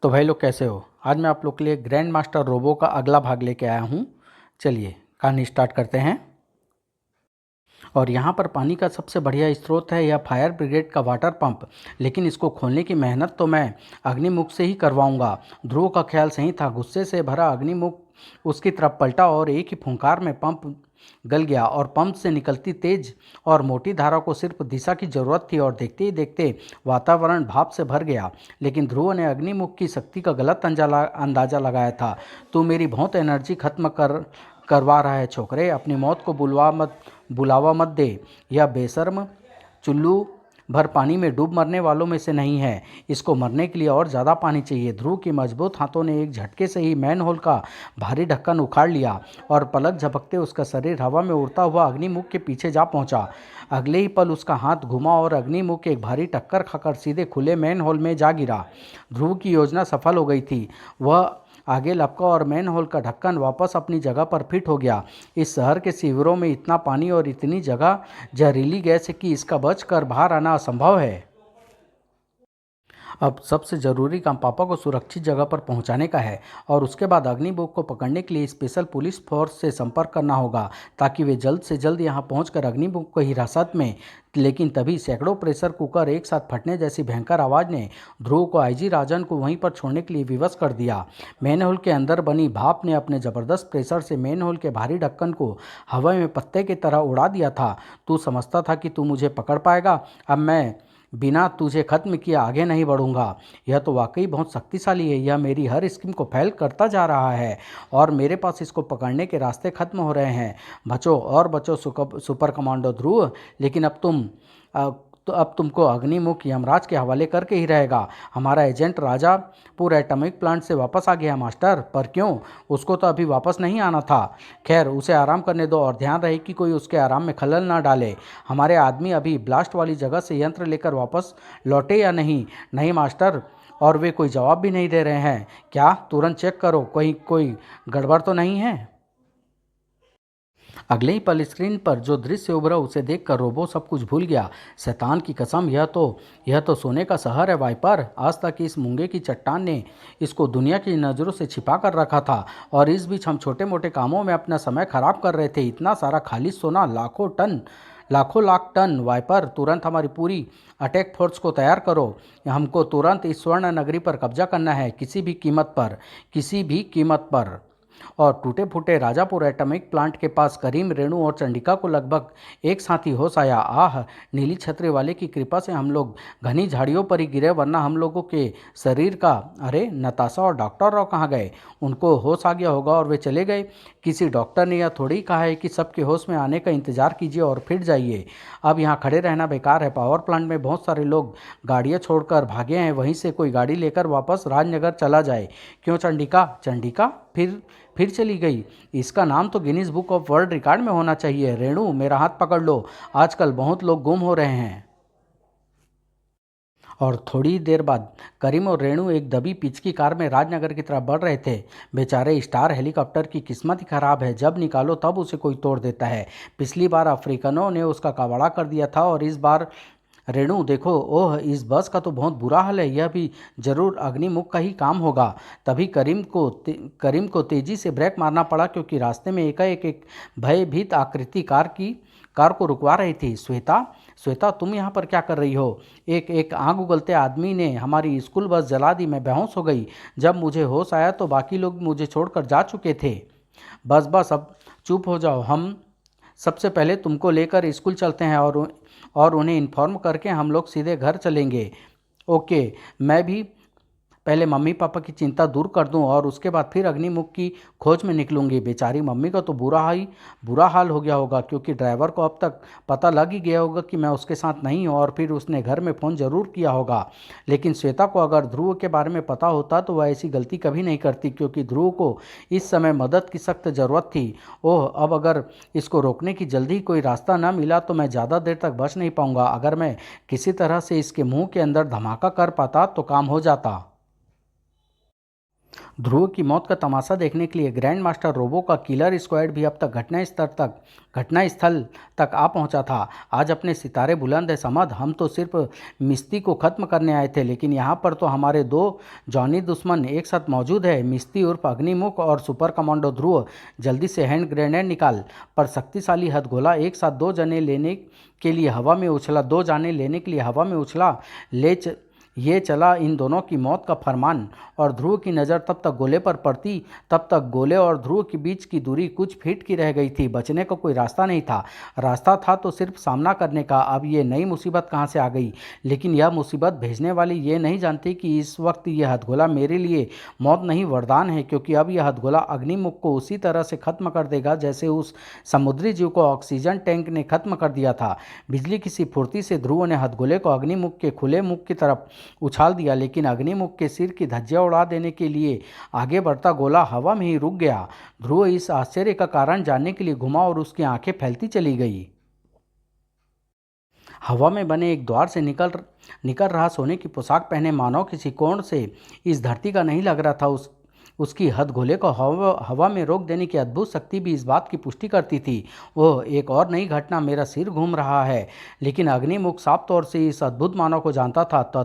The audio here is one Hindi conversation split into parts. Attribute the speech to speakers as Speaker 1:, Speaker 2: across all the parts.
Speaker 1: तो भाई लोग कैसे हो। आज मैं आप लोग के लिए ग्रैंड मास्टर रोबो का अगला भाग लेके आया हूँ। चलिए कहानी स्टार्ट करते हैं। और यहाँ पर पानी का सबसे बढ़िया स्रोत है यह फायर ब्रिगेड का वाटर पंप। लेकिन इसको खोलने की मेहनत तो मैं अग्निमुख से ही करवाऊंगा। ध्रुव का ख्याल सही था। गुस्से से भरा अग्निमुख उसकी तरफ पलटा और एक ही फुंकार में पंप गल गया और पंप से निकलती तेज और मोटी धारा को सिर्फ दिशा की जरूरत थी और देखते ही देखते वातावरण भाप से भर गया। लेकिन ध्रुव ने अग्निमुख की शक्ति का गलत अंदाजा लगाया था। तू मेरी बहुत एनर्जी खत्म करवा रहा है छोकरे। अपनी मौत को बुलावा मत दे। यह बेशर्म चुल्लू भर पानी में डूब मरने वालों में से नहीं है। इसको मरने के लिए और ज़्यादा पानी चाहिए। ध्रुव की मजबूत हाथों ने एक झटके से ही मैन होल का भारी ढक्कन उखाड़ लिया और पलक झपकते उसका शरीर हवा में उड़ता हुआ अग्निमुख के पीछे जा पहुंचा। अगले ही पल उसका हाथ घुमा और अग्निमुख एक भारी टक्कर खाकर सीधे खुले मैन होल में जा गिरा। ध्रुव की योजना सफल हो गई थी। वह आगे लपका और मैन होल का ढक्कन वापस अपनी जगह पर फिट हो गया। इस शहर के शिविरों में इतना पानी और इतनी जगह जहरीली गैस है कि इसका बचकर बाहर आना असंभव है। अब सबसे ज़रूरी काम पापा को सुरक्षित जगह पर पहुंचाने का है और उसके बाद अग्निबुक को पकड़ने के लिए स्पेशल पुलिस फोर्स से संपर्क करना होगा ताकि वे जल्द से जल्द यहां पहुंचकर अग्निबुक को हिरासत में। लेकिन तभी सैकड़ों प्रेशर कुकर एक साथ फटने जैसी भयंकर आवाज़ ने ध्रुव को आईजी राजन को वहीं पर छोड़ने के लिए विवश कर दिया। मैनहोल के अंदर बनी भाप ने अपने ज़बरदस्त प्रेशर से मैनहोल के भारी ढक्कन को हवा में पत्ते की तरह उड़ा दिया था। तू समझता था कि तू मुझे पकड़ पाएगा। अब मैं बिना तुझे खत्म किए आगे नहीं बढ़ूंगा। यह तो वाकई बहुत शक्तिशाली है। यह मेरी हर स्कीम को फैल करता जा रहा है और मेरे पास इसको पकड़ने के रास्ते खत्म हो रहे हैं। बचो और बचो सुपर कमांडो ध्रुव। लेकिन अब तुमको अग्निमुख यमराज के हवाले करके ही रहेगा। हमारा एजेंट राजापुर एटॉमिक प्लांट से वापस आ गया मास्टर। पर क्यों? उसको तो अभी वापस नहीं आना था। खैर उसे आराम करने दो और ध्यान रहे कि कोई उसके आराम में खलल ना डाले। हमारे आदमी अभी ब्लास्ट वाली जगह से यंत्र लेकर वापस लौटे या नहीं? नहीं मास्टर। और वे कोई जवाब भी नहीं दे रहे हैं। क्या? तुरंत चेक करो, कोई गड़बड़ तो नहीं है। अगले ही पल स्क्रीन पर जो दृश्य उभरा उसे देखकर रोबो सब कुछ भूल गया। शैतान की कसम, यह तो सोने का शहर है वाइपर। आज तक इस मूंगे की चट्टान ने इसको दुनिया की नज़रों से छिपा कर रखा था और इस बीच हम छोटे मोटे कामों में अपना समय खराब कर रहे थे। इतना सारा खालिश सोना, लाखों लाख टन। वाइपर तुरंत हमारी पूरी अटैक फोर्स को तैयार करो। हमको तुरंत इस स्वर्ण नगरी पर कब्जा करना है, किसी भी कीमत पर। और टूटे फूटे राजापुर एटॉमिक प्लांट के पास करीम, रेणु और चंडिका को लगभग एक साथ ही होश आया। आह, नीली छतरी वाले की कृपा से हम लोग घनी झाड़ियों पर ही गिरे, वरना हम लोगों के शरीर का। अरे नताशा और डॉक्टर राव कहाँ गए? उनको होश आ गया होगा और वे चले गए। किसी डॉक्टर ने यह थोड़ी कहा है कि सबके होश में आने का इंतजार कीजिए और फिर जाइए। अब यहाँ खड़े रहना बेकार है। पावर प्लांट में बहुत सारे लोग गाड़ियाँ छोड़कर भागे हैं। वहीं से कोई गाड़ी लेकर वापस राजनगर चला जाए। क्यों? चंडिका चंडिका फिर चली गई। इसका नाम तो Guinness book of world record में होना चाहिए। रेणु मेरा हाथ पकड़ लो। आजकल बहुत लोग गुम हो रहे हैं। और थोड़ी देर बाद करीम और रेणु एक दबी पिचकी कार में राजनगर की तरफ बढ़ रहे थे। बेचारे स्टार हेलीकॉप्टर की किस्मत ही खराब है। जब निकालो तब उसे कोई तोड़ देता है। पिछली बार अफ्रीकनों ने उसका कबाड़ा कर दिया था और इस बार रेणु देखो, ओह इस बस का तो बहुत बुरा हाल है। यह भी जरूर अग्निमुख का ही काम होगा। तभी करीम को तेजी से ब्रेक मारना पड़ा क्योंकि रास्ते में एकाएक एक भयभीत आकृति कार को रुकवा रही थी। श्वेता श्वेता, तुम यहाँ पर क्या कर रही हो? एक एक आग उगलते आदमी ने हमारी स्कूल बस जला दी। मैं बेहोश हो गई। जब मुझे होश आया तो बाकी लोग मुझे छोड़कर जा चुके थे। बस बस अब चुप हो जाओ। हम सबसे पहले तुमको लेकर स्कूल चलते हैं और उन्हें इन्फॉर्म करके हम लोग सीधे घर चलेंगे। ओके। मैं भी पहले मम्मी पापा की चिंता दूर कर दूं और उसके बाद फिर अग्निमुख की खोज में निकलूंगी। बेचारी मम्मी का तो बुरा हाल हो गया होगा क्योंकि ड्राइवर को अब तक पता लग ही गया होगा कि मैं उसके साथ नहीं हूं और फिर उसने घर में फ़ोन ज़रूर किया होगा। लेकिन श्वेता को अगर ध्रुव के बारे में पता होता तो वह ऐसी गलती कभी नहीं करती क्योंकि ध्रुव को इस समय मदद की सख्त ज़रूरत थी। ओह, अब अगर इसको रोकने की जल्दी कोई रास्ता ना मिला तो मैं ज़्यादा देर तक बच नहीं पाऊंगा। अगर मैं किसी तरह से इसके मुंह के अंदर धमाका कर पाता तो काम हो जाता। ध्रुव की मौत का तमाशा देखने के लिए ग्रैंड मास्टर रोबो का किलर स्क्वाड भी अब तक घटनास्थल तक आ पहुंचा था। आज अपने सितारे बुलंद है समद, हम तो सिर्फ मिस्ती को ख़त्म करने आए थे, लेकिन यहाँ पर तो हमारे दो जॉनी दुश्मन एक साथ मौजूद है, मिस्ती उर्फ अग्निमुख और सुपर कमांडो ध्रुव। जल्दी से हैंड ग्रेनेड निकाल। पर शक्तिशाली हथगोला एक साथ दो जाने लेने के लिए हवा में उछला ये चला इन दोनों की मौत का फरमान। और ध्रुव की नज़र तब तक गोले पर पड़ती, तब तक गोले और ध्रुव के बीच की दूरी कुछ फीट की रह गई थी। बचने का कोई रास्ता नहीं था। रास्ता था तो सिर्फ सामना करने का। अब ये नई मुसीबत कहाँ से आ गई? लेकिन यह मुसीबत भेजने वाली ये नहीं जानती कि इस वक्त यह हथगोला मेरे लिए मौत नहीं वरदान है, क्योंकि अब यह हथगोला अग्निमुख को उसी तरह से ख़त्म कर देगा जैसे उस समुद्री जीव को ऑक्सीजन टैंक ने ख़त्म कर दिया था। बिजली की सी फुर्ती से ध्रुव ने हथगोले को अग्निमुख के खुले मुख की तरफ उछाल दिया, लेकिन अग्निमुख के सिर की धज्जियां उड़ा देने के लिए आगे बढ़ता गोला हवा में ही रुक गया। ध्रुव इस आश्चर्य का कारण जानने के लिए घुमा और उसकी आंखें फैलती चली गई। हवा में बने एक द्वार से निकल रहा सोने की पोशाक पहने मानव किसी कोण से इस धरती का नहीं लग रहा था। उसकी हथगोले को हवा में रोक देने की अद्भुत शक्ति भी इस बात की पुष्टि करती थी। ओह, एक और नई घटना, मेरा सिर घूम रहा है। लेकिन अग्निमुख साफ तौर से इस अद्भुत मानव को जानता था। तो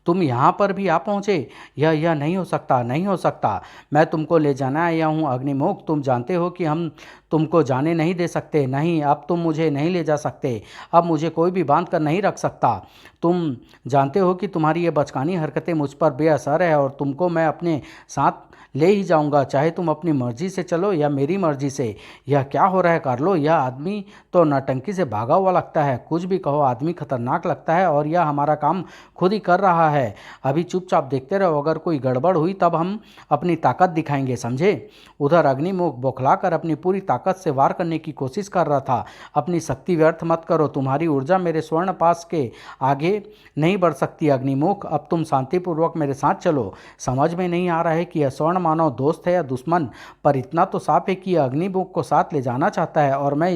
Speaker 1: तुम यहाँ पर भी आ पहुँचे? यह नहीं हो सकता, नहीं हो सकता। मैं तुमको ले जाना आया हूँ अग्निमुख। तुम जानते हो कि हम तुमको जाने नहीं दे सकते। नहीं, अब तुम मुझे नहीं ले जा सकते। अब मुझे कोई भी बांध कर नहीं रख सकता। तुम जानते हो कि तुम्हारी ये बचकानी हरकतें मुझ पर बेअसर है और तुमको मैं अपने साथ ले ही जाऊंगा, चाहे तुम अपनी मर्जी से चलो या मेरी मर्जी से। यह क्या हो रहा है कार्लो? यह आदमी तो नौटंकी से भागा हुआ लगता है। कुछ भी कहो, आदमी खतरनाक लगता है और यह हमारा काम खुद ही कर रहा है। अभी चुपचाप देखते रहो, अगर कोई गड़बड़ हुई तब हम अपनी ताकत दिखाएंगे, समझे? उधर अग्निमुख बौखलाकर अपनी पूरी ताकत से वार करने की कोशिश कर रहा था। अपनी शक्ति व्यर्थ मत करो, तुम्हारी ऊर्जा मेरे स्वर्ण पास के आगे नहीं बढ़ सकती अग्निमुख। अब तुम शांतिपूर्वक मेरे साथ चलो। समझ में नहीं आ रहा है कि यह स्वर्ण मानव दोस्त है या दुश्मन, पर इतना तो साफ है कि यह अग्निमुख को साथ ले जाना चाहता है और मैं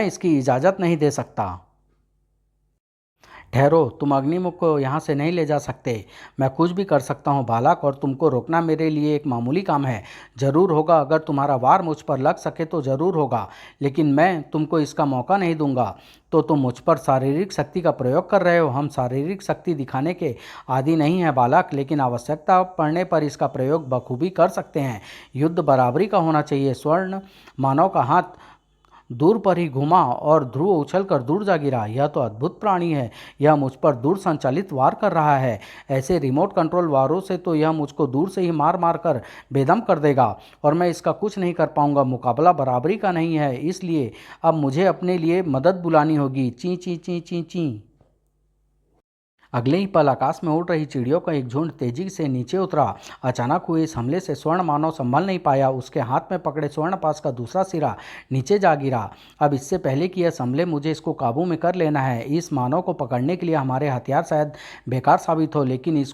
Speaker 1: इसकी इजाज़त नहीं दे सकता। ठहरो, तुम अग्निमुख को यहाँ से नहीं ले जा सकते। मैं कुछ भी कर सकता हूँ बालक, और तुमको रोकना मेरे लिए एक मामूली काम है। ज़रूर होगा, अगर तुम्हारा वार मुझ पर लग सके तो ज़रूर होगा, लेकिन मैं तुमको इसका मौका नहीं दूंगा। तो तुम मुझ पर शारीरिक शक्ति का प्रयोग कर रहे हो। हम शारीरिक शक्ति दिखाने के आदी नहीं हैं बालक, लेकिन आवश्यकता पड़ने पर इसका प्रयोग बखूबी कर सकते हैं। युद्ध बराबरी का होना चाहिए। स्वर्ण मानव का हाथ दूर पर ही घुमा और ध्रुव उछलकर दूर जा गिरा। यह तो अद्भुत प्राणी है। यह मुझ पर दूर संचालित वार कर रहा है। ऐसे रिमोट कंट्रोल वारों से तो यह मुझको दूर से ही मार मार कर बेदम कर देगा और मैं इसका कुछ नहीं कर पाऊंगा। मुकाबला बराबरी का नहीं है, इसलिए अब मुझे अपने लिए मदद बुलानी होगी। ची ची ची ची ची। अगले ही पल आकाश में उड़ रही चिड़ियों का एक झुंड तेजी से नीचे उतरा। अचानक हुए इस हमले से स्वर्ण मानव संभल नहीं पाया। उसके हाथ में पकड़े स्वर्ण पास का दूसरा सिरा नीचे जा गिरा। अब इससे पहले कि यह संभले, मुझे इसको काबू में कर लेना है। इस मानव को पकड़ने के लिए हमारे हथियार शायद बेकार साबित हो, लेकिन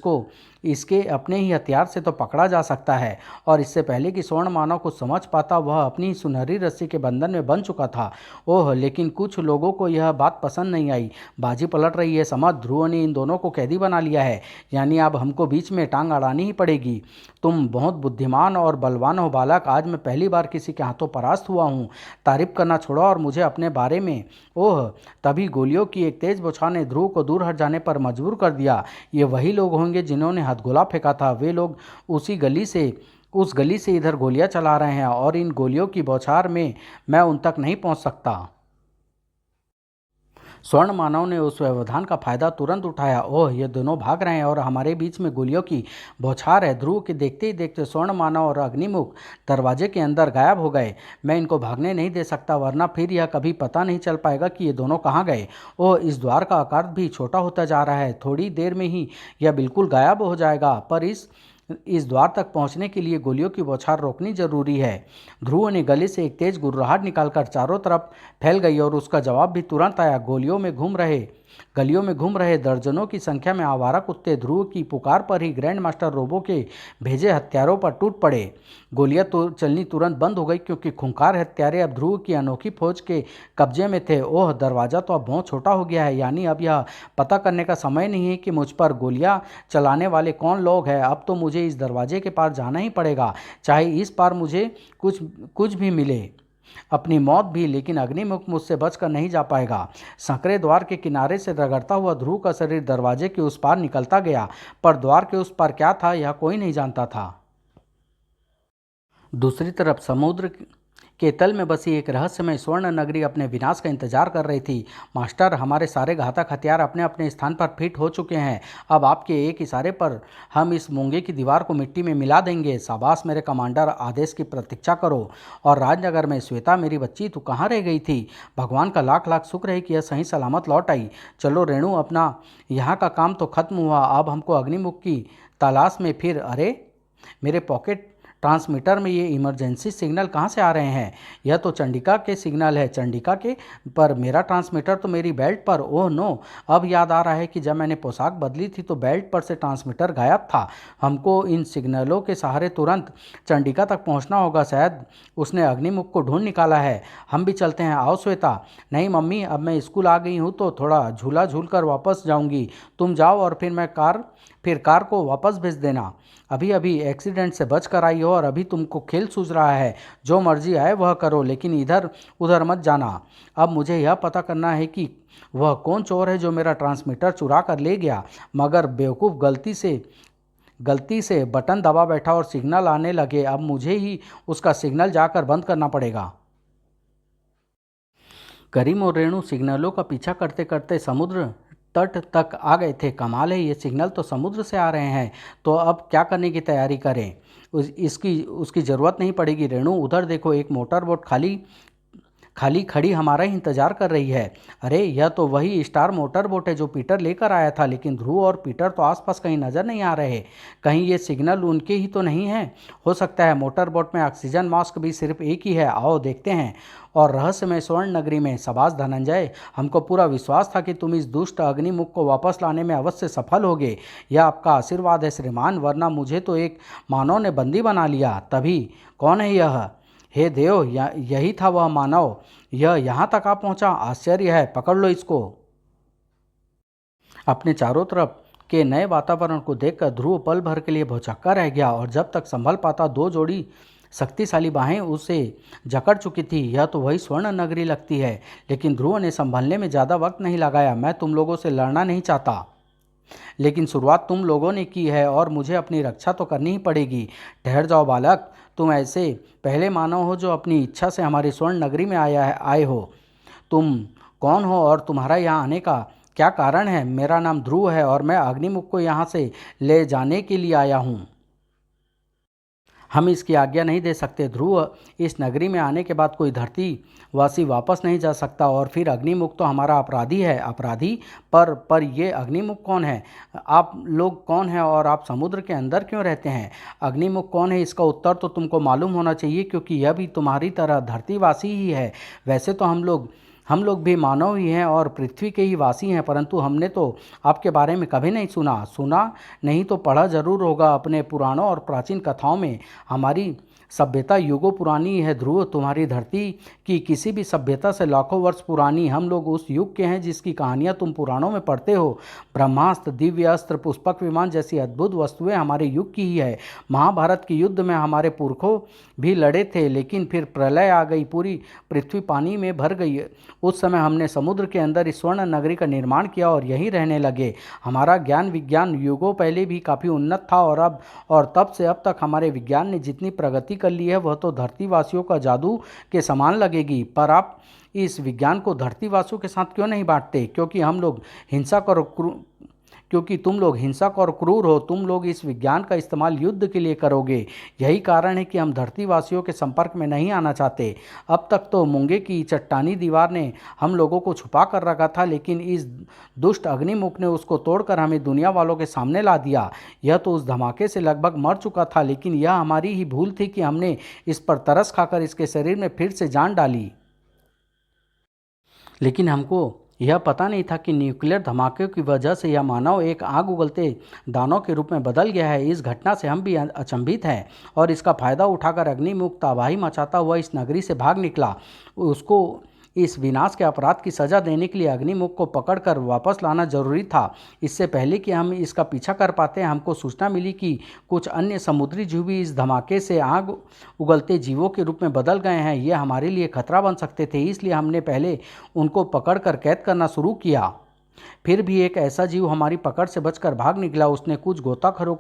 Speaker 1: इसके अपने ही हथियार से तो पकड़ा जा सकता है। और इससे पहले कि स्वर्ण मानव को समझ पाता, वह अपनी सुनहरी रस्सी के बंधन में बंध चुका था। ओह, लेकिन कुछ लोगों को यह बात पसंद नहीं आई। बाजी पलट रही है समझ। ध्रुव ने इन दोनों को कैदी बना लिया है, यानी अब हमको बीच में टांग अड़ानी ही पड़ेगी। तुम बहुत बुद्धिमान और बलवान हो बालक। आज मैं पहली बार किसी के हाथों परास्त हुआ हूँ। तारीफ करना छोड़ो और मुझे अपने बारे में। ओह, तभी गोलियों की एक तेज बौछार ने ध्रुव को दूर हट जाने पर मजबूर कर दिया। ये वही लोग होंगे जिन्होंने हथगोला फेंका था। वे लोग उस गली से इधर गोलियां चला रहे हैं और इन गोलियों की बौछार में मैं उन तक नहीं पहुंच सकता। स्वर्ण मानव ने उस व्यवधान का फायदा तुरंत उठाया। ओह, ये दोनों भाग रहे हैं और हमारे बीच में गोलियों की बौछार है। ध्रुव के देखते ही देखते स्वर्ण मानव और अग्निमुख दरवाजे के अंदर गायब हो गए। मैं इनको भागने नहीं दे सकता, वरना फिर यह कभी पता नहीं चल पाएगा कि ये दोनों कहाँ गए। ओह, इस द्वार का आकार भी छोटा होता जा रहा है। थोड़ी देर में ही यह बिल्कुल गायब हो जाएगा, पर इस द्वार तक पहुंचने के लिए गोलियों की बौछार रोकनी जरूरी है। ध्रुव ने गले से एक तेज गुर्राहट निकालकर चारों तरफ फैल गई और उसका जवाब भी तुरंत आया। गोलियों में घूम रहे गलियों में घूम रहे दर्जनों की संख्या में आवारा कुत्ते ध्रुव की पुकार पर ही ग्रैंड मास्टर रोबो के भेजे हत्यारों पर टूट पड़े। गोलियां तो चलनी तुरंत बंद हो गई क्योंकि खूंखार हत्यारे अब ध्रुव की अनोखी फौज के कब्जे में थे। ओह, दरवाज़ा तो अब बहुत छोटा हो गया है, यानी अब यह पता करने का समय नहीं है कि मुझ पर गोलियां चलाने वाले कौन लोग हैं। अब तो मुझे इस दरवाजे के पार जाना ही पड़ेगा, चाहे इस पार मुझे कुछ कुछ भी मिले, अपनी मौत भी, लेकिन अग्निमुख मुझसे बचकर नहीं जा पाएगा। संकरे द्वार के किनारे से रगड़ता हुआ ध्रुव का शरीर दरवाजे के उस पार निकलता गया, पर द्वार के उस पार क्या था यह कोई नहीं जानता था। दूसरी तरफ समुद्र के तल में बसी एक रहस्यमय स्वर्ण नगरी अपने विनाश का इंतजार कर रही थी। मास्टर, हमारे सारे घातक हथियार अपने अपने स्थान पर फिट हो चुके हैं। अब आपके एक इशारे पर हम इस मूंगे की दीवार को मिट्टी में मिला देंगे। शाबाश मेरे कमांडर, आदेश की प्रतीक्षा करो। और राजनगर में श्वेता, मेरी बच्ची, तू कहाँ रह गई थी? भगवान का लाख लाख शुक्र है कि यह सही सलामत लौट आई। चलो रेणु, अपना यहाँ का काम तो खत्म हुआ, अब हमको अग्निमुख की तलाश में फिर। अरे, मेरे पॉकेट ट्रांसमीटर में ये इमरजेंसी सिग्नल कहाँ से आ रहे हैं? यह तो चंडिका के सिग्नल है। चंडिका के? पर मेरा ट्रांसमीटर तो मेरी बेल्ट पर। ओह नो, अब याद आ रहा है कि जब मैंने पोशाक बदली थी तो बेल्ट पर से ट्रांसमीटर गायब था। हमको इन सिग्नलों के सहारे तुरंत चंडिका तक पहुँचना होगा। शायद उसने अग्निमुख को ढूंढ निकाला है। हम भी चलते हैं, आओ श्वेता। नहीं मम्मी, अब मैं स्कूल आ गई हूँ तो थोड़ा झूला झूल कर वापस जाऊँगी। तुम जाओ और फिर कार को वापस भेज देना। अभी अभी एक्सीडेंट से बच कर आई हो और अभी तुमको खेल सूझ रहा है। जो मर्जी आए वह करो, लेकिन इधर उधर मत जाना। अब मुझे यह पता करना है कि वह कौन चोर है जो मेरा ट्रांसमीटर चुरा कर ले गया। मगर बेवकूफ़ गलती से बटन दबा बैठा और सिग्नल आने लगे। अब मुझे ही उसका सिग्नल जाकर बंद करना पड़ेगा। करीम और रेणु सिग्नलों का पीछा करते करते समुद्र तट तक आ गए थे। कमाल है, ये सिग्नल तो समुद्र से आ रहे हैं। तो अब क्या करने की तैयारी करें? उसकी ज़रूरत नहीं पड़ेगी। रेणु, उधर देखो, एक मोटर बोट खाली खाली खड़ी हमारा ही इंतजार कर रही है। अरे, यह तो वही स्टार मोटर बोट है जो पीटर लेकर आया था। लेकिन ध्रुव और पीटर तो आसपास कहीं नज़र नहीं आ रहे। कहीं ये सिग्नल उनके ही तो नहीं है? हो सकता है मोटर बोट में ऑक्सीजन मास्क भी सिर्फ एक ही है। आओ देखते हैं। और रहस्यमय स्वर्ण नगरी में। शाबाश धनंजय, हमको पूरा विश्वास था कि तुम इस दुष्ट अग्निमुख को वापस लाने में अवश्य सफल होगे। यह आपका आशीर्वाद है श्रीमान, वरना मुझे तो एक मानव ने बंदी बना लिया। तभी कौन है यह? हे देव, यही था वह मानव। यह यहाँ तक आ पहुँचा, आश्चर्य है। पकड़ लो इसको। अपने चारों तरफ के नए वातावरण को देखकर ध्रुव पल भर के लिए भौचक्का रह गया और जब तक संभल पाता दो जोड़ी शक्तिशाली बाहें उसे जकड़ चुकी थी। यह तो वही स्वर्ण नगरी लगती है। लेकिन ध्रुव ने संभलने में ज़्यादा वक्त नहीं लगाया। मैं तुम लोगों से लड़ना नहीं चाहता, लेकिन शुरुआत तुम लोगों ने की है और मुझे अपनी रक्षा तो करनी ही पड़ेगी। ठहर जाओ बालक, तुम ऐसे पहले मानव हो जो अपनी इच्छा से हमारी स्वर्ण नगरी में आए हो। तुम कौन हो और तुम्हारा यहाँ आने का क्या कारण है? मेरा नाम ध्रुव है और मैं अग्निमुख को यहाँ से ले जाने के लिए आया हूँ। हम इसकी आज्ञा नहीं दे सकते। ध्रुव, इस नगरी में आने के बाद कोई धरतीवासी वापस नहीं जा सकता और फिर अग्निमुख तो हमारा अपराधी है। अपराधी? पर ये अग्निमुख कौन है? आप लोग कौन हैं और आप समुद्र के अंदर क्यों रहते हैं? अग्निमुख कौन है, इसका उत्तर तो तुमको मालूम होना चाहिए, क्योंकि यह भी तुम्हारी तरह धरतीवासी ही है। वैसे तो हम लोग भी मानव ही हैं और पृथ्वी के ही वासी हैं, परंतु हमने तो आपके बारे में कभी नहीं सुना नहीं तो पढ़ा जरूर होगा अपने पुराणों और प्राचीन कथाओं में। हमारी सभ्यता युगों पुरानी है ध्रुव, तुम्हारी धरती की किसी भी सभ्यता से लाखों वर्ष पुरानी। हम लोग उस युग के हैं जिसकी कहानियाँ तुम पुराणों में पढ़ते हो। ब्रह्मास्त्र, दिव्य अस्त्र, पुष्पक विमान जैसी अद्भुत वस्तुएं हमारे युग की ही है। महाभारत के युद्ध में हमारे पुरखों भी लड़े थे, लेकिन फिर प्रलय आ गई, पूरी पृथ्वी पानी में भर गई। उस समय हमने समुद्र के अंदर इस स्वर्ण नगरी का निर्माण किया और यहीं रहने लगे। हमारा ज्ञान विज्ञान युगों पहले भी काफ़ी उन्नत था और तब से अब तक हमारे विज्ञान ने जितनी प्रगति कर ली है वह तो धरतीवासियों का जादू के समान लगेगी। पर आप इस विज्ञान को धरतीवासियों के साथ क्यों नहीं बांटते? क्योंकि तुम लोग हिंसक और क्रूर हो। तुम लोग इस विज्ञान का इस्तेमाल युद्ध के लिए करोगे। यही कारण है कि हम धरतीवासियों के संपर्क में नहीं आना चाहते। अब तक तो मूंगे की चट्टानी दीवार ने हम लोगों को छुपा कर रखा था, लेकिन इस दुष्ट अग्निमुख ने उसको तोड़कर हमें दुनिया वालों के सामने ला दिया। यह तो उस धमाके से लगभग मर चुका था, लेकिन यह हमारी ही भूल थी कि हमने इस पर तरस खाकर इसके शरीर में फिर से जान डाली। लेकिन हमको यह पता नहीं था कि न्यूक्लियर धमाके की वजह से यह मानव एक आग उगलते दानव के रूप में बदल गया है। इस घटना से हम भी अचंभित हैं और इसका फायदा उठाकर अग्निमुख तबाही मचाता हुआ इस नगरी से भाग निकला। उसको इस विनाश के अपराध की सजा देने के लिए अग्निमुख को पकड़कर वापस लाना जरूरी था। इससे पहले कि हम इसका पीछा कर पाते, हमको सूचना मिली कि कुछ अन्य समुद्री जीव भी इस धमाके से आग उगलते जीवों के रूप में बदल गए हैं। ये हमारे लिए खतरा बन सकते थे, इसलिए हमने पहले उनको पकड़कर कैद करना शुरू किया। फिर भी एक ऐसा जीव हमारी पकड़ से बचकर भाग निकला। उसने कुछ गोताखोरों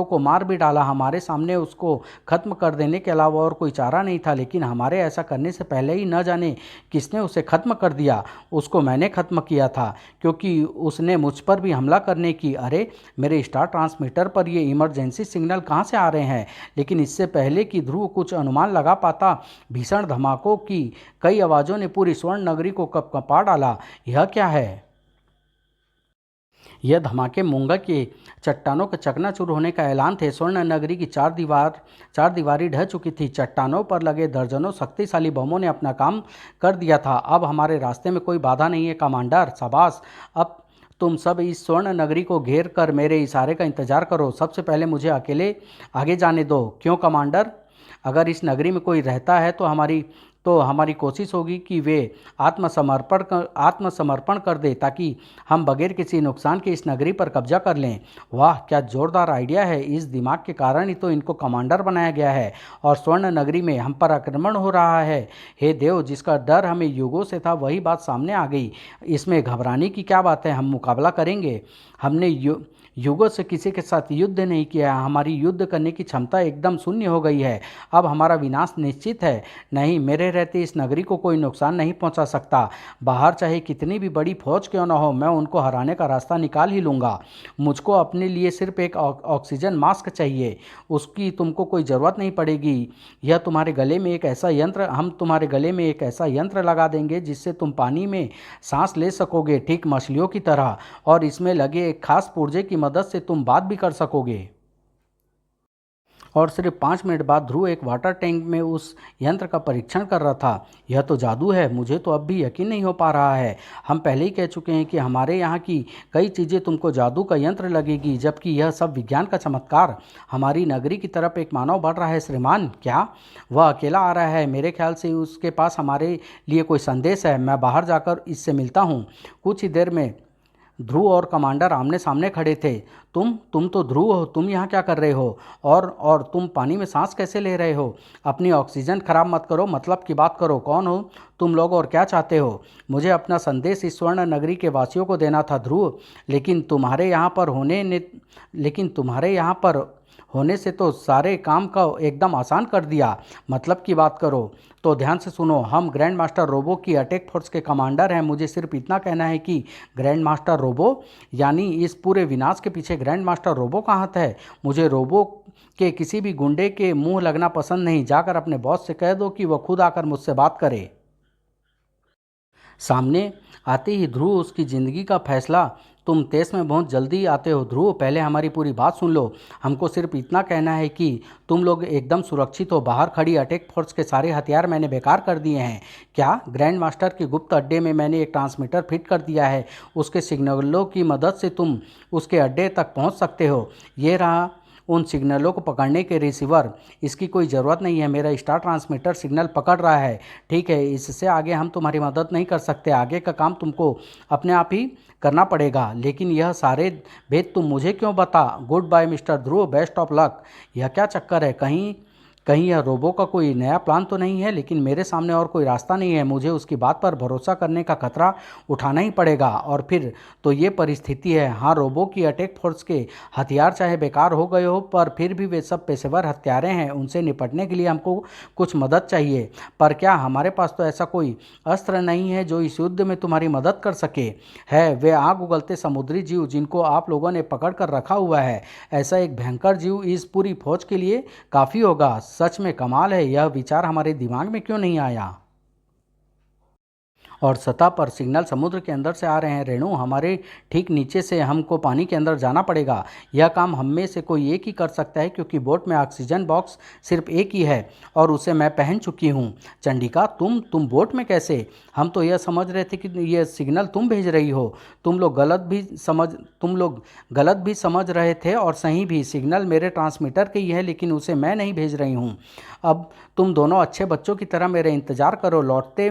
Speaker 1: को मार भी डाला। हमारे सामने उसको खत्म कर देने के अलावा और कोई चारा नहीं था, लेकिन हमारे ऐसा करने से पहले ही न जाने किसने उसे खत्म कर दिया। उसको मैंने खत्म किया था क्योंकि उसने मुझ पर भी हमला करने की। अरे, मेरे स्टार ट्रांसमीटर पर ये इमरजेंसी सिग्नल कहाँ से आ रहे हैं? लेकिन इससे पहले कि ध्रुव कुछ अनुमान लगा पाता, भीषण धमाकों की कई आवाज़ों ने पूरी स्वर्ण नगरी को कँपा डाला। यह क्या है? यह धमाके मूंगा के चट्टानों के चकनाचूर होने का ऐलान थे। स्वर्ण नगरी की चार दीवारी ढह चुकी थी। चट्टानों पर लगे दर्जनों शक्तिशाली बमों ने अपना काम कर दिया था। अब हमारे रास्ते में कोई बाधा नहीं है कमांडर। शाबाश, अब तुम सब इस स्वर्ण नगरी को घेर कर मेरे इशारे का इंतजार करो। सबसे पहले मुझे अकेले आगे जाने दो। क्यों कमांडर? अगर इस नगरी में कोई रहता है तो हमारी कोशिश होगी कि वे आत्मसमर्पण कर दे, ताकि हम बगैर किसी नुकसान के इस नगरी पर कब्जा कर लें। वाह, क्या जोरदार आइडिया है! इस दिमाग के कारण ही तो इनको कमांडर बनाया गया है और स्वर्ण नगरी में हम पर आक्रमण हो रहा है। हे देव, जिसका डर हमें युगों से था वही बात सामने आ गई। इसमें घबराने की क्या बात है? हम मुकाबला करेंगे। हमने युगों से किसी के साथ युद्ध नहीं किया है। हमारी युद्ध करने की क्षमता एकदम शून्य हो गई है। अब हमारा विनाश निश्चित है। नहीं, मेरे रहते इस नगरी को कोई नुकसान नहीं पहुंचा सकता। बाहर चाहे कितनी भी बड़ी फौज क्यों न हो, मैं उनको हराने का रास्ता निकाल ही लूँगा। मुझको अपने लिए सिर्फ एक ऑक्सीजन मास्क चाहिए, उसकी तुमको कोई ज़रूरत नहीं पड़ेगी। हम तुम्हारे गले में एक ऐसा यंत्र लगा देंगे जिससे तुम पानी में सांस ले सकोगे, ठीक मछलियों की तरह, और इसमें लगे एक खास पुर्जे की मदद से तुम बात भी कर सकोगे। और सिर्फ 5 मिनट बाद ध्रुव एक वाटर टैंक में उस यंत्र का परीक्षण कर रहा था। यह तो जादू है, मुझे तो अब भी यकीन नहीं हो पा रहा है। हम पहले ही कह चुके हैं कि हमारे यहाँ की कई चीज़ें तुमको जादू का यंत्र लगेगी, जबकि यह सब विज्ञान का चमत्कार। हमारी नगरी की तरफ एक मानव बढ़ रहा है श्रीमान। क्या? वह अकेला आ रहा है। मेरे ख्याल से उसके पास हमारे लिए कोई संदेश है। मैं बाहर जाकर इससे मिलता हूँ। कुछ ही देर में ध्रुव और कमांडर आमने सामने खड़े थे। तुम तो ध्रुव हो, तुम यहाँ क्या कर रहे हो? और तुम पानी में सांस कैसे ले रहे हो? अपनी ऑक्सीजन खराब मत करो, मतलब की बात करो। कौन हो तुम लोग और क्या चाहते हो? मुझे अपना संदेश इस स्वर्ण नगरी के वासियों को देना था ध्रुव, लेकिन तुम्हारे यहाँ पर होने से तो सारे काम का एकदम आसान कर दिया। मतलब की बात करो तो ध्यान से सुनो। हम ग्रैंड मास्टर रोबो की अटैक फोर्स के कमांडर हैं। मुझे सिर्फ इतना कहना है कि ग्रैंड मास्टर रोबो, यानी इस पूरे विनाश के पीछे ग्रैंड मास्टर रोबो का हाथ है। मुझे रोबो के किसी भी गुंडे के मुंह लगना पसंद नहीं। जाकर अपने बॉस से कह दो कि वह खुद आकर मुझसे बात करे। सामने आते ही ध्रुव उसकी ज़िंदगी का फैसला। तुम तेज में बहुत जल्दी आते हो ध्रुव, पहले हमारी पूरी बात सुन लो। हमको सिर्फ इतना कहना है कि तुम लोग एकदम सुरक्षित हो। बाहर खड़ी अटैक फोर्स के सारे हथियार मैंने बेकार कर दिए हैं। क्या? ग्रैंड मास्टर के गुप्त अड्डे में मैंने एक ट्रांसमीटर फिट कर दिया है। उसके सिग्नलों की मदद से तुम उसके अड्डे तक पहुंच सकते हो। ये रहा उन सिग्नलों को पकड़ने के रिसीवर। इसकी कोई ज़रूरत नहीं है, मेरा स्टार ट्रांसमीटर सिग्नल पकड़ रहा है। ठीक है, इससे आगे हम तुम्हारी मदद नहीं कर सकते। आगे का काम तुमको अपने आप ही करना पड़ेगा। लेकिन यह सारे भेद तुम मुझे क्यों बता? Goodbye mister Dhruv, best of luck. यह क्या चक्कर है? कहीं कहीं यह रोबो का कोई नया प्लान तो नहीं है? लेकिन मेरे सामने और कोई रास्ता नहीं है। मुझे उसकी बात पर भरोसा करने का खतरा उठाना ही पड़ेगा। और फिर तो ये परिस्थिति है। हाँ, रोबो की अटैक फोर्स के हथियार चाहे बेकार हो गए हो, पर फिर भी वे सब पेशेवर हत्यारे हैं। उनसे निपटने के लिए हमको कुछ मदद चाहिए। पर क्या हमारे पास तो ऐसा कोई अस्त्र नहीं है जो इस युद्ध में तुम्हारी मदद कर सके? है वे आग उगलते समुद्री जीव जिनको आप लोगों ने पकड़ कर रखा हुआ है। ऐसा एक भयंकर जीव इस पूरी फौज के लिए काफ़ी होगा। सच में कमाल है, यह विचार हमारे दिमाग में क्यों नहीं आया? और सतह पर सिग्नल समुद्र के अंदर से आ रहे हैं। रेणु, हमारे ठीक नीचे से हमको पानी के अंदर जाना पड़ेगा। यह काम हम में से कोई एक ही कर सकता है, क्योंकि बोट में ऑक्सीजन बॉक्स सिर्फ एक ही है और उसे मैं पहन चुकी हूँ। चंडिका, तुम बोट में कैसे? हम तो यह समझ रहे थे कि यह सिग्नल तुम भेज रही हो। तुम लोग गलत भी समझ रहे थे और सही भी। सिग्नल मेरे ट्रांसमीटर की है, लेकिन उसे मैं नहीं भेज रही हूँ। अब तुम दोनों अच्छे बच्चों की तरह मेरे इंतज़ार करो। लौटते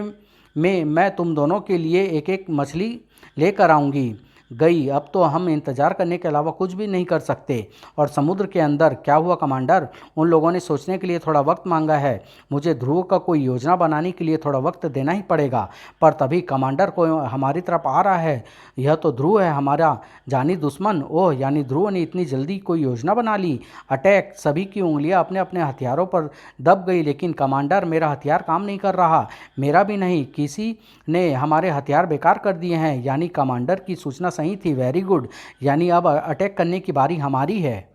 Speaker 1: में मैं तुम दोनों के लिए एक एक मछली लेकर आऊँगी। गई। अब तो हम इंतज़ार करने के अलावा कुछ भी नहीं कर सकते। और समुद्र के अंदर क्या हुआ कमांडर? उन लोगों ने सोचने के लिए थोड़ा वक्त मांगा है। मुझे ध्रुव का कोई योजना बनाने के लिए थोड़ा वक्त देना ही पड़ेगा। पर तभी कमांडर को हमारी तरफ आ रहा है। यह तो ध्रुव है, हमारा जानी दुश्मन। ओह, यानी ध्रुव ने इतनी जल्दी कोई योजना बना ली। अटैक! सभी की उंगलियां अपने अपने हथियारों पर दब गई। लेकिन कमांडर, मेरा हथियार काम नहीं कर रहा। मेरा भी नहीं, किसी ने हमारे हथियार बेकार कर दिए हैं। यानी कमांडर की सूचना सही थी। Very good. यानी अब अटैक करने की बारी हमारी है।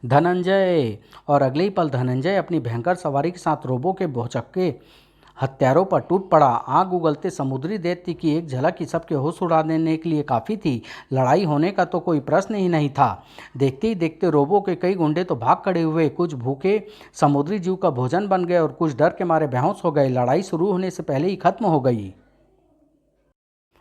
Speaker 1: धनंजय! और अगले ही पल धनंजय अपनी भयंकर सवारी के साथ रोबो के भौचक्के हत्यारों पर टूट पड़ा। आग उगलते समुद्री दैत्य की एक झलक ही सबके होश उड़ा देने के लिए काफ़ी थी। लड़ाई होने का तो कोई प्रश्न ही नहीं था। देखते ही देखते रोबो के कई गुंडे तो भाग खड़े हुए। कुछ भूखे समुद्री जीव का भोजन बन गए और कुछ डर के मारे बेहोश हो गए। लड़ाई शुरू होने से पहले ही खत्म हो गई।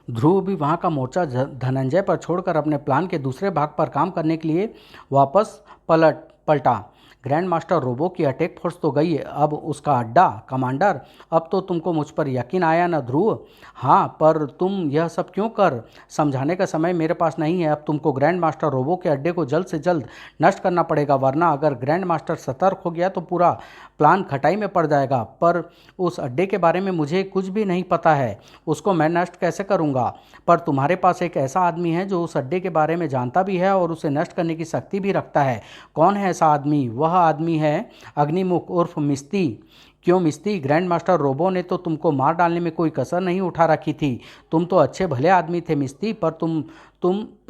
Speaker 1: ध्रुव भी वहाँ का मोर्चा धनंजय पर छोड़कर अपने प्लान के दूसरे भाग पर काम करने के लिए वापस पलटा। ग्रैंड मास्टर रोबो की अटैक फोर्स तो गई, अब उसका अड्डा। कमांडर, अब तो तुमको मुझ पर यकीन आया ना ध्रुव? हाँ, पर तुम यह सब क्यों कर? समझाने का समय मेरे पास नहीं है। अब तुमको ग्रैंड मास्टर रोबो के अड्डे को जल्द से जल्द नष्ट करना पड़ेगा, वरना अगर ग्रैंड मास्टर सतर्क हो गया तो पूरा प्लान खटाई में पड़ जाएगा। पर उस अड्डे के बारे में मुझे कुछ भी नहीं पता है, उसको मैं नष्ट कैसे करूँगा? पर तुम्हारे पास एक ऐसा आदमी है जो उस अड्डे के बारे में जानता भी है और उसे नष्ट करने की शक्ति भी रखता है। कौन है ऐसा आदमी? वह आदमी है अग्निमुख उर्फ मिस्ती। क्यों मिस्ती? ग्रैंड मास्टर रोबो ने तो तुमको मार डालने में कोई कसर नहीं उठा रखी थी। तुम तो अच्छे भले आदमी थे मिस्ती, पर तुम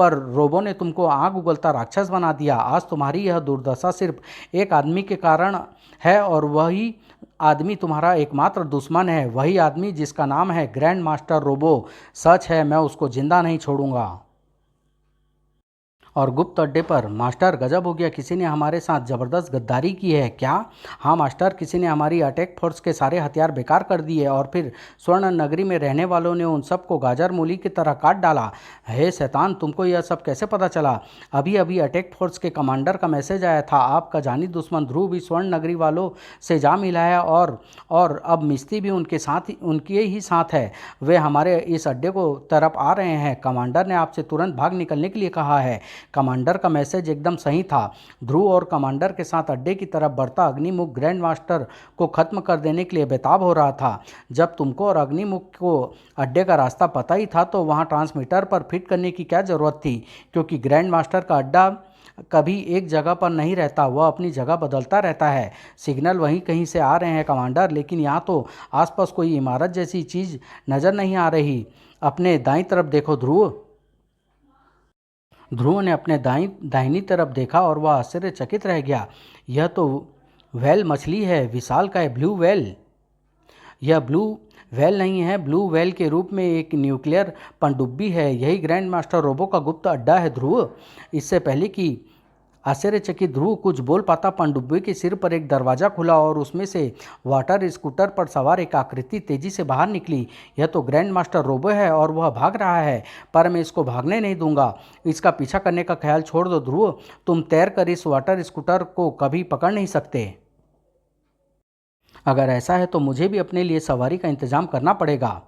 Speaker 1: रोबो ने तुमको आग उगलता राक्षस बना दिया। आज तुम्हारी यह दुर्दशा सिर्फ एक आदमी के कारण है, और वही आदमी तुम्हारा एकमात्र दुश्मन है। वही आदमी जिसका नाम है ग्रैंड मास्टर रोबो। सच है, मैं उसको जिंदा नहीं छोड़ूंगा। और गुप्त अड्डे पर, मास्टर गजब हो गया, किसी ने हमारे साथ ज़बरदस्त गद्दारी की है क्या? हाँ मास्टर, किसी ने हमारी अटैक फोर्स के सारे हथियार बेकार कर दिए और फिर स्वर्ण नगरी में रहने वालों ने उन सबको गाजर मूली की तरह काट डाला। हे शैतान, तुमको यह सब कैसे पता चला? अभी अभी अटैक फोर्स के कमांडर का मैसेज आया था। आपका जानी दुश्मन ध्रुव भी स्वर्ण नगरी वालों से जा मिला है और अब मिस्ती भी उनके ही साथ है। वे हमारे इस अड्डे को तरफ आ रहे हैं। कमांडर ने आपसे तुरंत भाग निकलने के लिए कहा है। कमांडर का मैसेज एकदम सही था। ध्रुव और कमांडर के साथ अड्डे की तरफ बढ़ता अग्निमुख ग्रैंड मास्टर को खत्म कर देने के लिए बेताब हो रहा था। जब तुमको और अग्निमुख को अड्डे का रास्ता पता ही था तो वहां ट्रांसमीटर पर फिट करने की क्या ज़रूरत थी? क्योंकि ग्रैंड मास्टर का अड्डा कभी एक जगह पर नहीं रहता, वह अपनी जगह बदलता रहता है। सिग्नल वहीं कहीं से आ रहे हैं कमांडर, लेकिन यहाँ तो आसपास कोई इमारत जैसी चीज़ नज़र नहीं आ रही। अपने दाईं तरफ देखो ध्रुव। ध्रुव ने अपने दाहिनी तरफ देखा और वह आश्चर्यचकित रह गया। यह तो व्हेल मछली है, विशालकाय ब्लू व्हेल। यह ब्लू व्हेल नहीं है, ब्लू व्हेल के रूप में एक न्यूक्लियर पनडुब्बी है। यही ग्रैंड मास्टर रोबो का गुप्त अड्डा है ध्रुव। इससे पहले कि आश्चर्यचकित ध्रुव कुछ बोल पाता, पनडुब्बी के सिर पर एक दरवाज़ा खुला और उसमें से वाटर स्कूटर पर सवार एक आकृति तेजी से बाहर निकली। यह तो ग्रैंड मास्टर रोबो है और वह भाग रहा है, पर मैं इसको भागने नहीं दूंगा। इसका पीछा करने का ख्याल छोड़ दो ध्रुव। तुम तैर कर इस वाटर स्कूटर को कभी पकड़ नहीं सकते। अगर ऐसा है तो मुझे भी अपने लिए सवारी का इंतजाम करना पड़ेगा।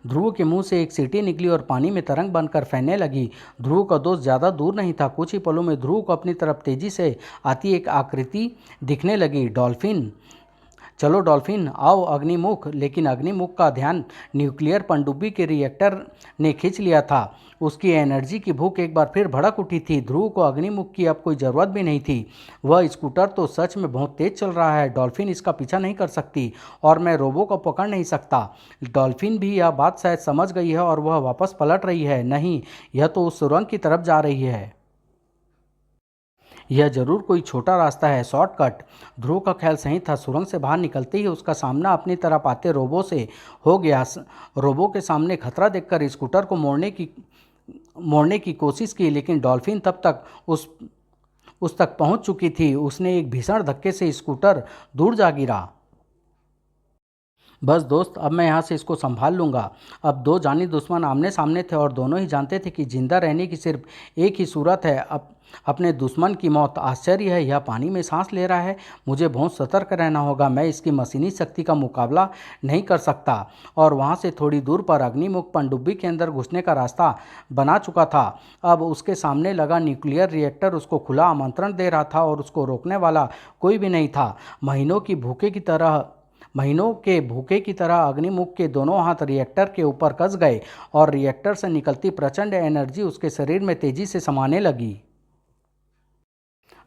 Speaker 1: ध्रुव के मुंह से एक सीटी निकली और पानी में तरंग बनकर फैलने लगी। ध्रुव का दोस्त ज़्यादा दूर नहीं था। कुछ ही पलों में ध्रुव को अपनी तरफ तेजी से आती एक आकृति दिखने लगी। डॉल्फिन! चलो डॉल्फिन, आओ अग्निमुख। लेकिन अग्निमुख का ध्यान न्यूक्लियर पनडुब्बी के रिएक्टर ने खींच लिया था। उसकी एनर्जी की भूख एक बार फिर भड़क उठी थी। ध्रुव को अग्निमुख की अब कोई ज़रूरत भी नहीं थी। वह स्कूटर तो सच में बहुत तेज चल रहा है। डॉल्फिन इसका पीछा नहीं कर सकती और मैं रोबो को पकड़ नहीं सकता। डॉल्फिन भी यह बात शायद समझ गई है और वह वापस पलट रही है। नहीं, यह तो उस सुरंग की तरफ जा रही है। यह जरूर कोई छोटा रास्ता है, शॉर्टकट। ध्रुव का ख्याल सही था। सुरंग से बाहर निकलते ही उसका सामना अपनी तरफ आते रोबो से हो गया। रोबो के सामने खतरा देखकर स्कूटर को मोड़ने की कोशिश की, लेकिन डॉल्फिन तब तक उस तक पहुंच चुकी थी। उसने एक भीषण धक्के से स्कूटर दूर जा गिरा। बस दोस्त, अब मैं यहाँ से इसको संभाल लूँगा। अब दो जानी दुश्मन आमने सामने थे और दोनों ही जानते थे कि जिंदा रहने की सिर्फ एक ही सूरत है, अपने दुश्मन की मौत। आश्चर्य है, यह पानी में सांस ले रहा है। मुझे बहुत सतर्क रहना होगा। मैं इसकी मशीनी शक्ति का मुकाबला नहीं कर सकता। और वहाँ से थोड़ी दूर पर अग्निमुख पनडुब्बी के अंदर घुसने का रास्ता बना चुका था। अब उसके सामने लगा न्यूक्लियर रिएक्टर उसको खुला आमंत्रण दे रहा था और उसको रोकने वाला कोई भी नहीं था। महीनों के भूखे की तरह अग्निमुख के दोनों हाथ रिएक्टर के ऊपर कस गए और रिएक्टर से निकलती प्रचंड एनर्जी उसके शरीर में तेजी से समाने लगी।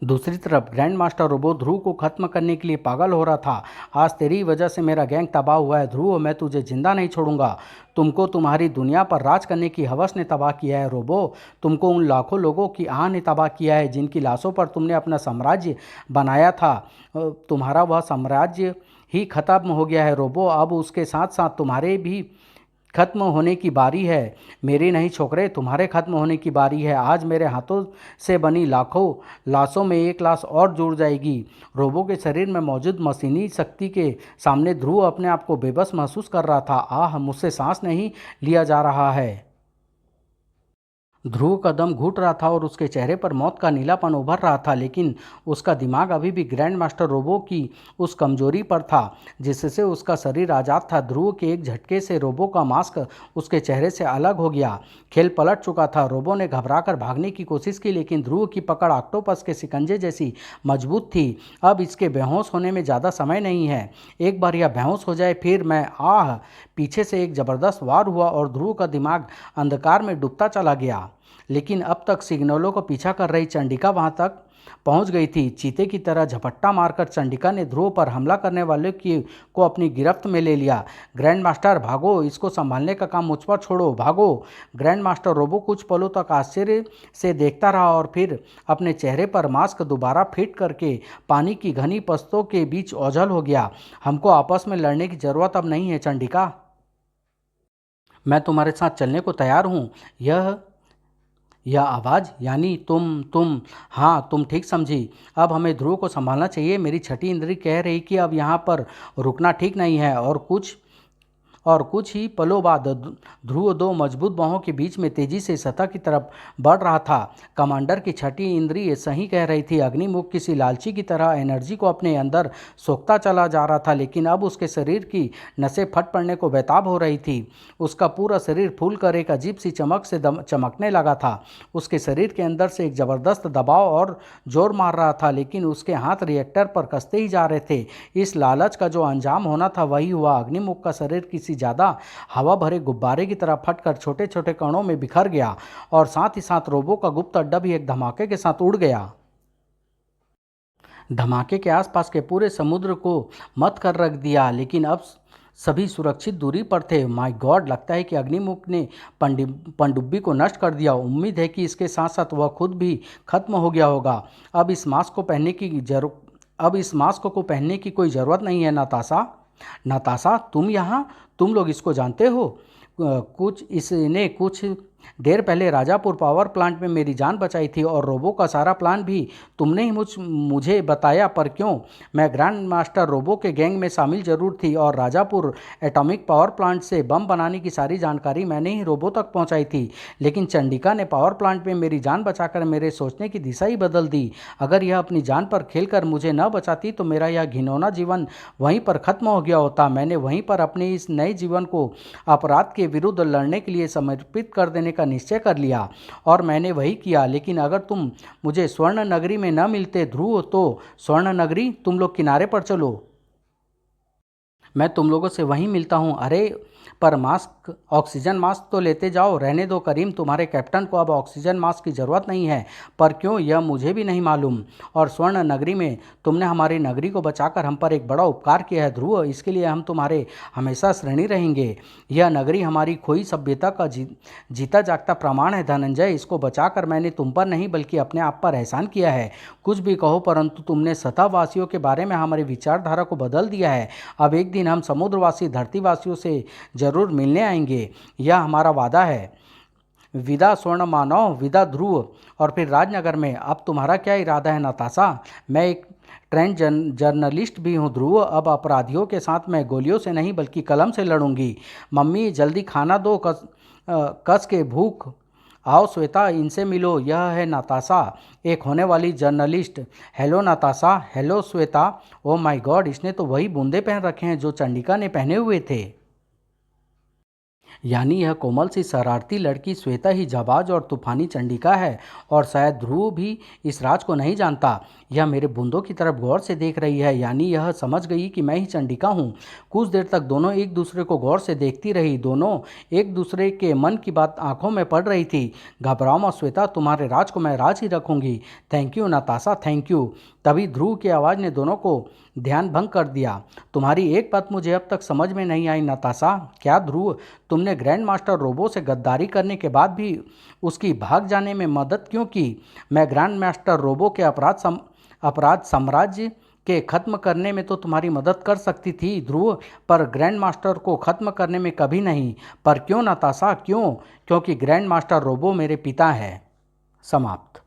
Speaker 1: दूसरी तरफ ग्रैंड मास्टर रोबो ध्रुव को खत्म करने के लिए पागल हो रहा था। आज तेरी वजह से मेरा गैंग तबाह हुआ है ध्रुव, मैं तुझे जिंदा नहीं छोड़ूंगा। तुमको तुम्हारी दुनिया पर राज करने की हवस ने तबाह किया है रोबो। तुमको उन लाखों लोगों की आह ने तबाह किया है जिनकी लाशों पर तुमने अपना साम्राज्य बनाया था। तुम्हारा वह साम्राज्य ही खत्म हो गया है रोबो। अब उसके साथ साथ तुम्हारे भी खत्म होने की बारी है। मेरी नहीं छोकरे, तुम्हारे खत्म होने की बारी है। आज मेरे हाथों से बनी लाखों लाशों में एक लाश और जुड़ जाएगी। रोबो के शरीर में मौजूद मशीनी शक्ति के सामने ध्रुव अपने आप को बेबस महसूस कर रहा था। आह, मुझसे सांस नहीं लिया जा रहा है। ध्रुव का दम घुट रहा था और उसके चेहरे पर मौत का नीलापन उभर रहा था, लेकिन उसका दिमाग अभी भी ग्रैंड मास्टर रोबो की उस कमजोरी पर था जिससे उसका शरीर आज़ाद था। ध्रुव के एक झटके से रोबो का मास्क उसके चेहरे से अलग हो गया। खेल पलट चुका था। रोबो ने घबराकर भागने की कोशिश की, लेकिन ध्रुव की पकड़ ऑक्टोपस के शिकंजे जैसी मजबूत थी। अब इसके बेहोश होने में ज़्यादा समय नहीं है। एक बार यह बेहोश हो जाए फिर मैं पीछे से एक ज़बरदस्त वार हुआ और ध्रुव का दिमाग अंधकार में डूबता चला गया। लेकिन अब तक सिग्नलों का पीछा कर रही चंडिका वहां तक पहुंच गई थी। चीते की तरह झपट्टा मारकर चंडिका ने ध्रुव पर हमला करने वाले को अपनी गिरफ्त में ले लिया। ग्रैंड मास्टर भागो, इसको संभालने का काम मुझ पर छोड़ो, भागो। ग्रैंड मास्टर रोबो कुछ पलों तक आश्चर्य से देखता रहा और फिर अपने चेहरे पर मास्क दोबारा फिट करके पानी की घनी पस्तों के बीच ओझल हो गया। हमको आपस में लड़ने की जरूरत अब नहीं है चंडिका, मैं तुम्हारे साथ चलने को तैयार हूँ। यह आवाज़ यानी तुम। हाँ, तुम ठीक समझी। अब हमें ध्रुव को संभालना चाहिए। मेरी छठी इंद्री कह रही कि अब यहाँ पर रुकना ठीक नहीं है। और कुछ ही पलों बाद ध्रुव दो मजबूत बाहों के बीच में तेजी से सतह की तरफ बढ़ रहा था। कमांडर की छठी इंद्रिय सही कह रही थी। अग्निमुख किसी लालची की तरह एनर्जी को अपने अंदर सोखता चला जा रहा था, लेकिन अब उसके शरीर की नसें फट पड़ने को बेताब हो रही थी। उसका पूरा शरीर फूल कर एक अजीब सी चमक से चमकने लगा था। उसके शरीर के अंदर से एक ज़बरदस्त दबाव और जोर मार रहा था, लेकिन उसके हाथ रिएक्टर पर कसते ही जा रहे थे। इस लालच का जो अंजाम होना था वही हुआ। अग्निमुख का शरीर किसी ज़्यादा हवा भरे गुब्बारे की तरह फटकर छोटे छोटे कणों में बिखर गया और साथ ही साथ रोबो का गुप्त अड्डा भी एक धमाके के साथ उड़ गया। धमाके के आसपास के पूरे समुद्र को मत कर रख दिया, लेकिन अब सभी सुरक्षित दूरी पर थे। माय गॉड, लगता है कि अग्निमुख ने पनडुब्बी को नष्ट कर दिया। उम्मीद है कि इसके साथ साथ वह खुद भी खत्म हो गया होगा। अब इस मास्क को पहनने की कोई ज़रूरत नहीं है। नाताशा, तुम यहाँ? तुम लोग इसको जानते हो? कुछ देर पहले राजापुर पावर प्लांट में मेरी जान बचाई थी और रोबो का सारा प्लान भी तुमने ही मुझे बताया। पर क्यों? मैं ग्रैंड मास्टर रोबो के गैंग में शामिल जरूर थी और राजापुर एटॉमिक पावर प्लांट से बम बनाने की सारी जानकारी मैंने ही रोबो तक पहुंचाई थी, लेकिन चंडिका ने पावर प्लांट में मेरी जान बचाकर मेरे सोचने की दिशा ही बदल दी। अगर यह अपनी जान पर खेलकर मुझे न बचाती तो मेरा यह घिनौना जीवन वहीं पर खत्म हो गया होता। मैंने वहीं पर अपने इस नए जीवन को अपराध के विरुद्ध लड़ने के लिए समर्पित कर देने का निश्चय कर लिया और मैंने वही किया। लेकिन अगर तुम मुझे स्वर्ण नगरी में न मिलते ध्रुव, तो स्वर्ण नगरी, तुम लोग किनारे पर चलो, मैं तुम लोगों से वहीं मिलता हूँ। अरे पर ऑक्सीजन मास्क तो लेते जाओ। रहने दो करीम, तुम्हारे कैप्टन को अब ऑक्सीजन मास्क की ज़रूरत नहीं है। पर क्यों, यह मुझे भी नहीं मालूम। और स्वर्ण नगरी में तुमने हमारी नगरी को बचाकर हम पर एक बड़ा उपकार किया है ध्रुव, इसके लिए हम तुम्हारे हमेशा ऋणी रहेंगे। यह नगरी हमारी खोई सभ्यता का जीता जागता प्रमाण है धनंजय। इसको बचाकर मैंने तुम पर नहीं बल्कि अपने आप पर एहसान किया है। कुछ भी कहो, परंतु तुमने सतहवासियों के बारे में हमारी विचारधारा को बदल दिया है। अब एक दिन हम समुद्रवासी धरतीवासियों से जरूर मिलने आएंगे, यह हमारा वादा है। विदा स्वर्ण मानव, विदा ध्रुव। और फिर राजनगर में अब तुम्हारा क्या इरादा है नताशा? मैं एक ट्रेंड जर्नलिस्ट भी हूँ ध्रुव। अब अपराधियों के साथ मैं गोलियों से नहीं बल्कि कलम से लड़ूंगी। मम्मी जल्दी खाना दो, कस के भूख। आओ श्वेता, इनसे मिलो, यह है नताशा, एक होने वाली journalist. Hello Natasha. Hello Shweta. Oh my God, इसने तो वही बूंदे पहन रखे हैं जो चंडिका ने पहने हुए थे। यानी यह कोमल सी शरारती लड़की श्वेता ही जाबाज और तूफानी चंडिका है। और शायद ध्रुव भी इस राज को नहीं जानता। यह मेरे बूंदों की तरफ गौर से देख रही है, यानी यह समझ गई कि मैं ही चंडिका हूँ। कुछ देर तक दोनों एक दूसरे को गौर से देखती रही। दोनों एक दूसरे के मन की बात आंखों में पड़ रही थी। घबराओ मत श्वेता, तुम्हारे राज को मैं राज ही रखूंगी। Thank you Natasha, thank you. तभी ध्रुव की आवाज़ ने दोनों को ध्यान भंग कर दिया। तुम्हारी एक बात मुझे अब तक समझ में नहीं आई नताशा। क्या ध्रुव, तुमने ग्रैंड मास्टर रोबो से गद्दारी करने के बाद भी उसकी भाग जाने में मदद क्यों की? मैं ग्रैंड मास्टर रोबो के अपराध साम्राज्य के खत्म करने में तो तुम्हारी मदद कर सकती थी ध्रुव, पर ग्रैंड मास्टर को खत्म करने में कभी नहीं। पर क्यों नताशा, क्यों? क्योंकि ग्रैंड मास्टर रोबो मेरे पिता है। समाप्त।